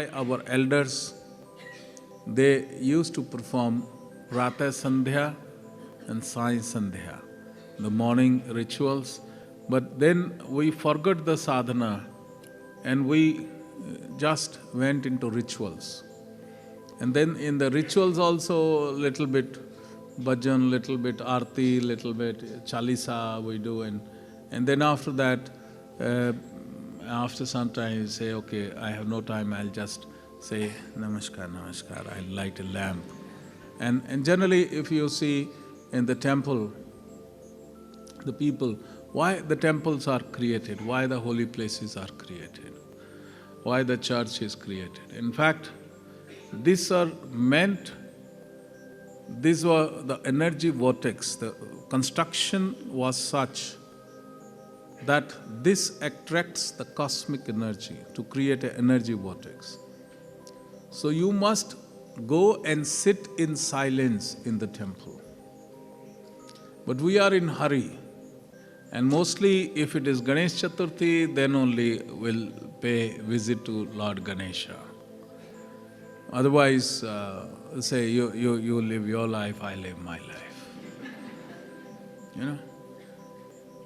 why our elders, they used to perform Prata Sandhya and Sai Sandhya, the morning rituals. But then we forgot the sadhana and we just went into rituals. And then in the rituals also little bit bhajan, little bit arti, little bit chalisa we do, and then after that, after some time you say, okay, I have no time, I'll just say namaskar, namaskar, I'll light a lamp. And generally if you see in the temple, the people, why the temples are created, why the holy places are created, why the church is created. In fact, these are meant, these were the energy vortex. The construction was such that this attracts the cosmic energy to create an energy vortex. So you must go and sit in silence in the temple. But we are in hurry. And mostly if it is Ganesh Chaturthi, then only we'll pay visit to Lord Ganesha. Otherwise, say you live your life, I live my life. You know?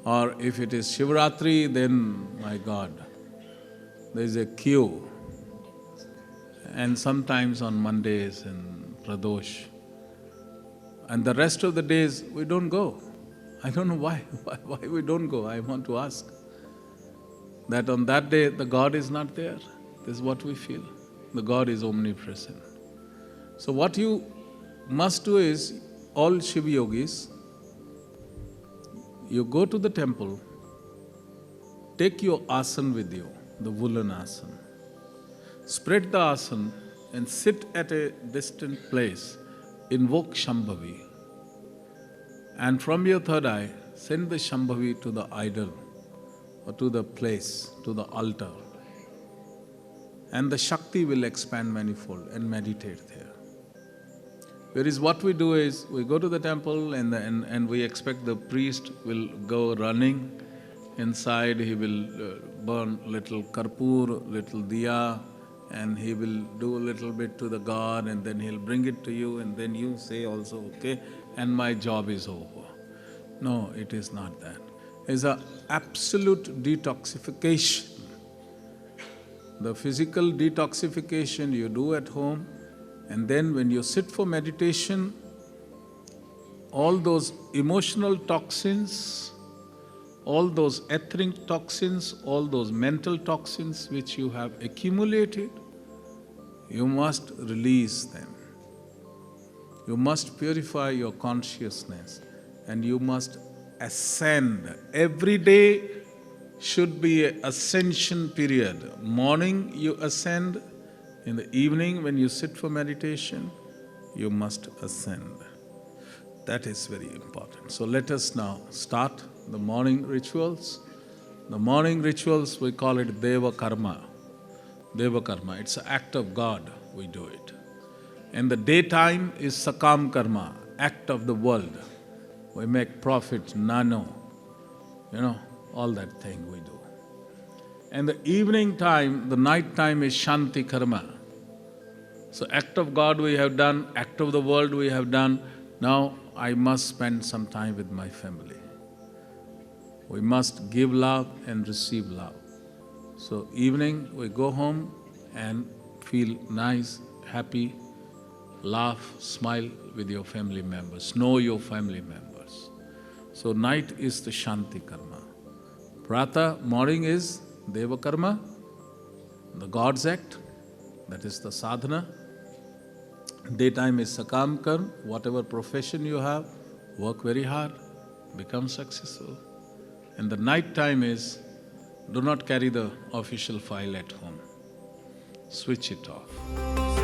Or if it is Shivratri, then my God, there is a queue. And sometimes on Mondays and Pradosh. And the rest of the days we don't go. I don't know why we don't go. I want to ask. That on that day the God is not there. This is what we feel. The God is omnipresent. So what you must do is, all Shiva yogis, you go to the temple, take your asan with you, the woolen asan. Spread the asan and sit at a distant place. Invoke Shambhavi. And from your third eye, send the Shambhavi to the idol or to the place, to the altar. And the Shakti will expand manifold and meditate there. Whereas what we do is, we go to the temple and we expect the priest will go running. Inside he will burn little karpur, little diya, and he will do a little bit to the God, and then he'll bring it to you, and then you say also, okay, and my job is over. No, it is not that. It's an absolute detoxification. The physical detoxification you do at home, and then when you sit for meditation, all those emotional toxins, all those etheric toxins, all those mental toxins which you have accumulated, you must release them. You must purify your consciousness and you must ascend. Every day should be an ascension period. Morning you ascend, in the evening when you sit for meditation, you must ascend. That is very important. So let us now start the morning rituals. The morning rituals, we call it Deva Karma. Deva Karma, it's an act of God, we do it. And the daytime is Sakam Karma, act of the world. We make profit, nano, all that thing we do. And the evening time, the night time is Shanti Karma. So act of God we have done, act of the world we have done. Now I must spend some time with my family. We must give love and receive love. So evening we go home and feel nice, happy, laugh, smile with your family members, know your family members. So night is the Shanti Karma. Prata, morning is Deva Karma, the God's act, that is the sadhana. Daytime is Sakam Karma, whatever profession you have, work very hard, become successful. And the night time is, do not carry the official file at home. Switch it off.